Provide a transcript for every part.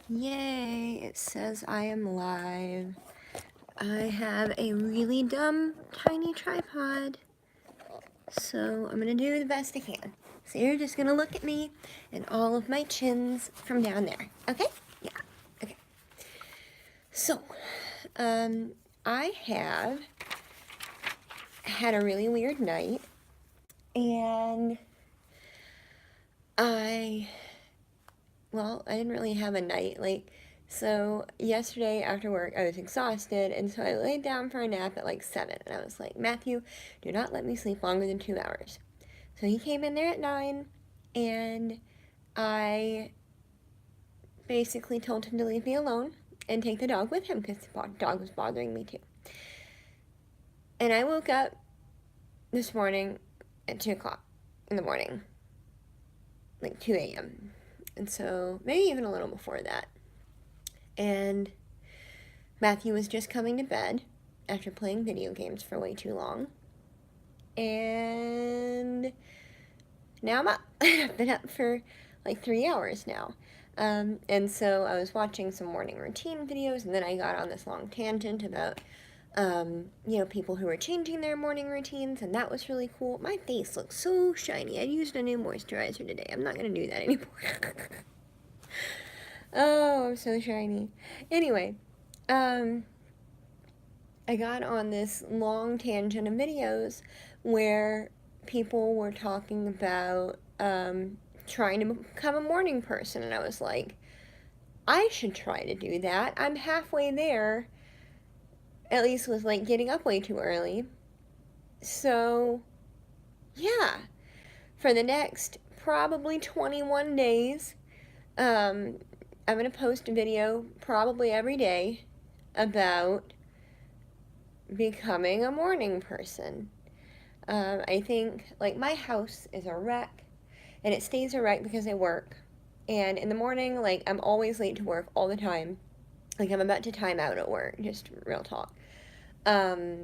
Yay, it says I am live. I have a really dumb tiny tripod, so I'm gonna do the best I can. So you're just gonna look at me and all of my chins from down there, okay? Yeah, okay. So, I have had a really weird night, and I didn't really have a night. So yesterday after work, I was exhausted, and so I laid down for a nap at like 7. And I was like, Matthew, do not let me sleep longer than 2 hours. So he came in there at 9, and I basically told him to leave me alone and take the dog with him because the dog was bothering me too. And I woke up this morning at 2 o'clock in the morning, like 2 a.m. And so maybe even a little before that. And Matthew was just coming to bed after playing video games for way too long. And now I'm up. I've been up for like 3 hours now. And so I was watching some morning routine videos, and then I got on this long tangent about, people who are changing their morning routines, and that was really cool. My face looks so shiny. I used a new moisturizer today. I'm not going to do that anymore. Oh, I'm so shiny. Anyway, I got on this long tangent of videos where people were talking about trying to become a morning person, and I was like, I should try to do that. I'm halfway there, at least with like getting up way too early. So, yeah, for the next probably 21 days, I'm gonna post a video probably every day about becoming a morning person. I think, like, my house is a wreck, and it stays a wreck because I work. And in the morning, like, I'm always late to work all the time. Like, I'm about to time out at work, just real talk. Um,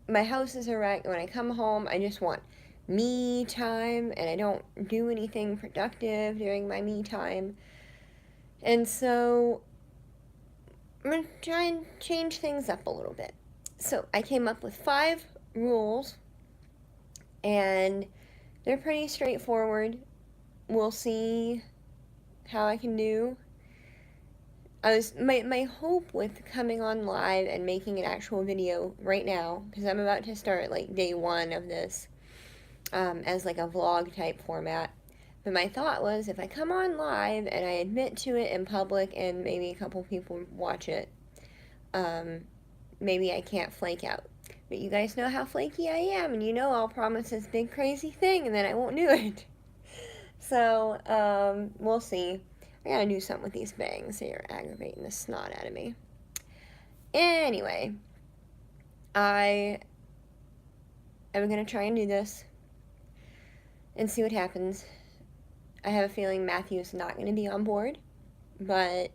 my house is a wreck. When I come home, I just want me time, and I don't do anything productive during my me time. And so, I'm going to try and change things up a little bit. So, I came up with 5 rules, and they're pretty straightforward. We'll see how I can do. My hope with coming on live and making an actual video right now, because I'm about to start like day 1 of this as like a vlog type format. But my thought was, if I come on live and I admit to it in public and maybe a couple people watch it, maybe I can't flake out. But you guys know how flaky I am, and you know I'll promise this big crazy thing and then I won't do it. So, we'll see. I gotta do something with these bangs. They're aggravating the snot out of me. Anyway, I am gonna try and do this and see what happens. I have a feeling Matthew's not gonna be on board, but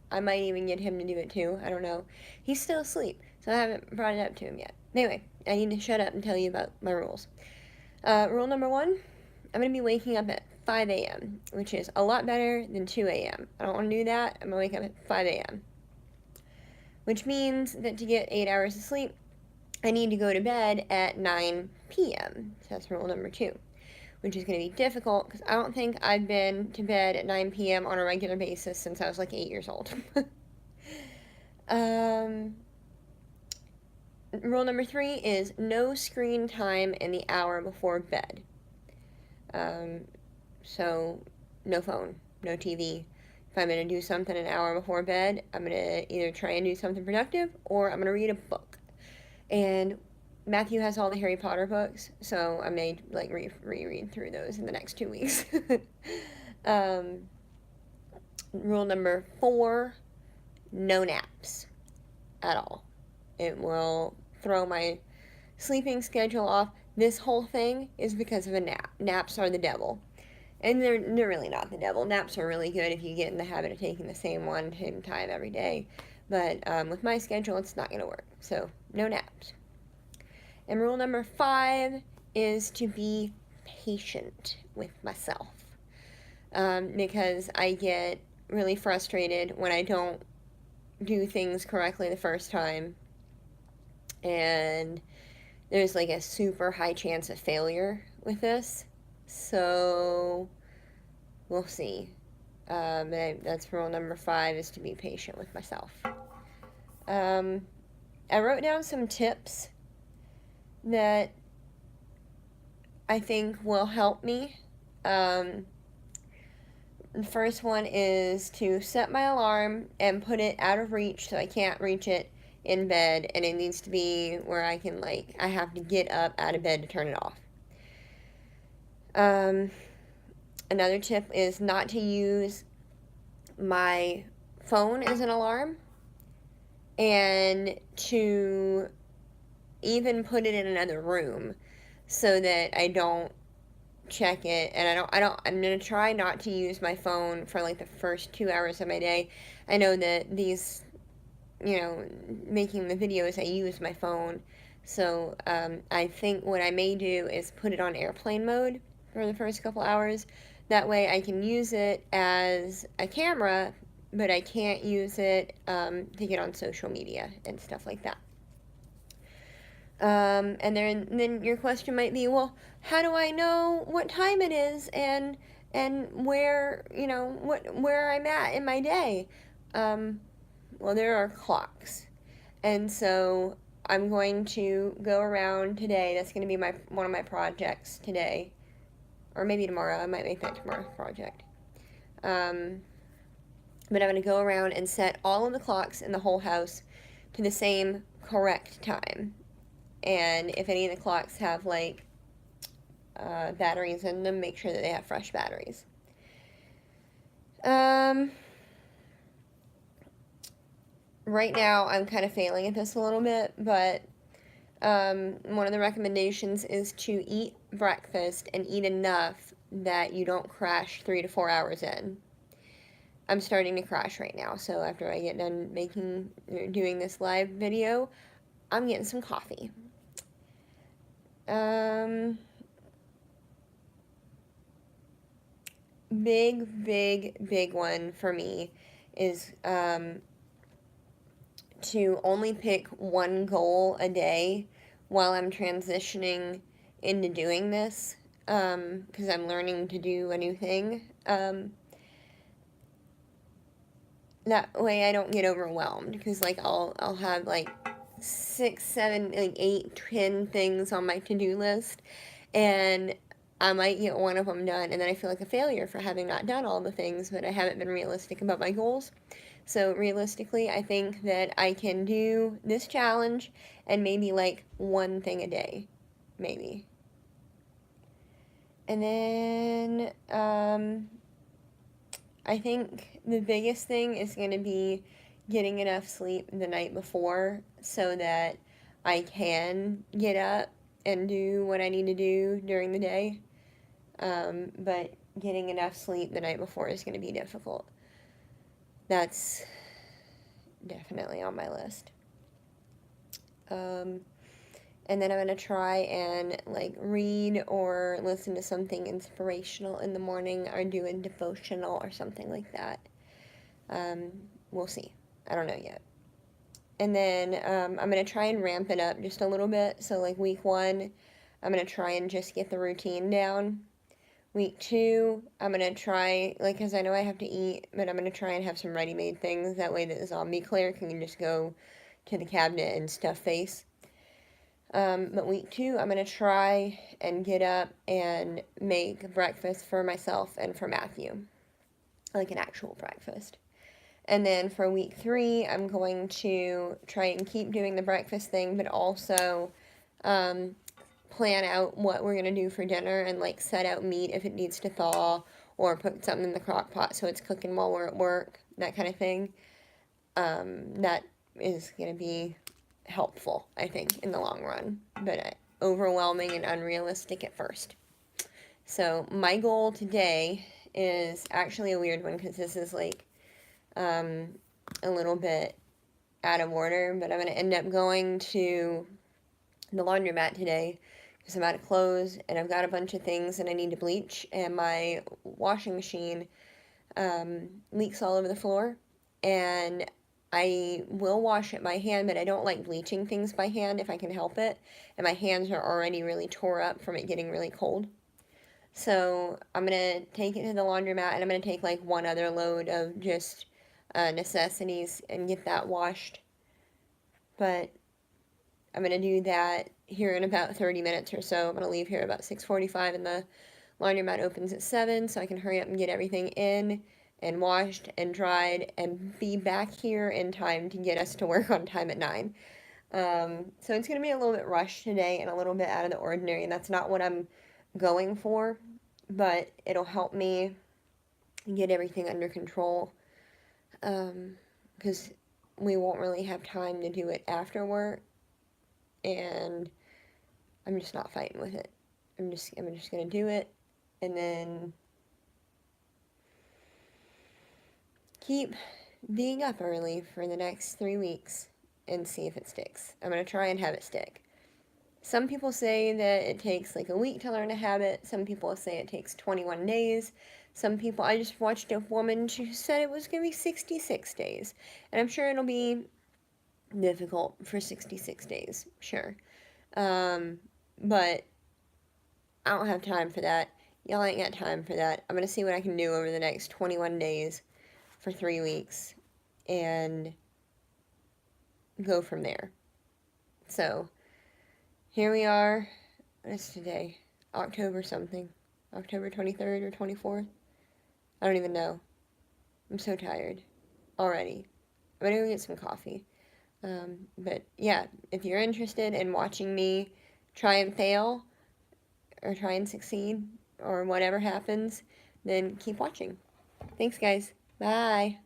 I might even get him to do it too. I don't know. He's still asleep, so I haven't brought it up to him yet. Anyway, I need to shut up and tell you about my rules. Rule number 1, I'm going to be waking up at 5 a.m., which is a lot better than 2 a.m. I don't want to do that. I'm going to wake up at 5 a.m., which means that to get 8 hours of sleep, I need to go to bed at 9 p.m. So that's rule number 2, which is going to be difficult because I don't think I've been to bed at 9 p.m. on a regular basis since I was like 8 years old. Rule number 3 is no screen time in the hour before bed. So, no phone, no TV. If I'm going to do something an hour before bed, I'm going to either try and do something productive or I'm going to read a book. And Matthew has all the Harry Potter books, so I may like reread through those in the next 2 weeks. Rule number 4, no naps at all. It will throw my sleeping schedule off. This whole thing is because of a nap. Naps are the devil. And they're really not the devil. Naps are really good if you get in the habit of taking the same one same time every day. But with my schedule, it's not going to work. So, no naps. And rule number 5 is to be patient with myself. Because I get really frustrated when I don't do things correctly the first time, and there's like a super high chance of failure with this. So we'll see. That's rule number 5, is to be patient with myself. I wrote down some tips that I think will help me. The first one is to set my alarm and put it out of reach so I can't reach it in bed, and it needs to be where I can, like, I have to get up out of bed to turn it off. Another tip is not to use my phone as an alarm, and to even put it in another room so that I don't check it, and I'm gonna try not to use my phone for like the first 2 hours of my day. I know that these, making the videos, I use my phone, so I think what I may do is put it on airplane mode for the first couple hours. That way I can use it as a camera, but I can't use it to get on social media and stuff like that. And then your question might be, well, how do I know what time it is and where where I'm at in my day? Well, there are clocks, and so I'm going to go around today. That's going to be one of my projects today, or maybe tomorrow. I might make that tomorrow's project. But I'm going to go around and set all of the clocks in the whole house to the same correct time. And if any of the clocks have like batteries in them, make sure that they have fresh batteries. Right now I'm kind of failing at this a little bit, but one of the recommendations is to eat breakfast and eat enough that you don't crash 3 to 4 hours in. I'm starting to crash right now, so after I get done doing this live video, I'm getting some coffee. Big one for me is to only pick one goal a day while I'm transitioning into doing this, because I'm learning to do a new thing. That way I don't get overwhelmed, because like I'll have like 6, 7, like 8, 10 things on my to-do list, and I might get one of them done, and then I feel like a failure for having not done all the things, but I haven't been realistic about my goals. So realistically, I think that I can do this challenge and maybe like one thing a day, maybe. And then I think the biggest thing is going to be getting enough sleep the night before so that I can get up and do what I need to do during the day. But getting enough sleep the night before is going to be difficult. That's definitely on my list. And then I'm going to try and like read or listen to something inspirational in the morning, or do a devotional or something like that. We'll see. I don't know yet. And then I'm going to try and ramp it up just a little bit. So like week 1, I'm going to try and just get the routine down. Week 2, I'm going to try, like, because I know I have to eat, but I'm going to try and have some ready-made things. That way that the zombie cleric can just go to the cabinet and stuff face. But week 2, I'm going to try and get up and make breakfast for myself and for Matthew. Like an actual breakfast. And then for week 3, I'm going to try and keep doing the breakfast thing, but also plan out what we're going to do for dinner, and like set out meat if it needs to thaw, or put something in the crock pot so it's cooking while we're at work, that kind of thing. That is going to be helpful, I think, in the long run, but overwhelming and unrealistic at first. So my goal today is actually a weird one, because this is like a little bit out of order, but I'm going to end up going to the laundromat today because I'm out of clothes and I've got a bunch of things that I need to bleach, and my washing machine leaks all over the floor, and I will wash it by hand, but I don't like bleaching things by hand if I can help it, and my hands are already really tore up from it getting really cold. So I'm gonna take it to the laundromat, and I'm gonna take like one other load of just necessities and get that washed. But I'm gonna do that here in about 30 minutes or so. I'm gonna leave here about 6:45, and the laundromat opens at 7, so I can hurry up and get everything in and washed and dried and be back here in time to get us to work on time at 9. So it's gonna be a little bit rushed today and a little bit out of the ordinary, and that's not what I'm going for, but it'll help me get everything under control, because we won't really have time to do it after work, and I'm just not fighting with it. I'm just gonna do it, and then keep being up early for the next 3 weeks and see if it sticks. I'm gonna try and have it stick. Some people say that it takes like a week to learn a habit. Some people say it takes 21 days. Some people, I just watched a woman, she said it was gonna be 66 days. And I'm sure it'll be difficult for 66 days, sure. But I don't have time for that. Y'all ain't got time for that. I'm gonna see what I can do over the next 21 days for 3 weeks and go from there. So, here we are. What's today? October something. October 23rd or 24th? I don't even know. I'm so tired already. I'm gonna go get some coffee. But yeah, if you're interested in watching me try and fail or try and succeed or whatever happens, then keep watching. Thanks, guys. Bye.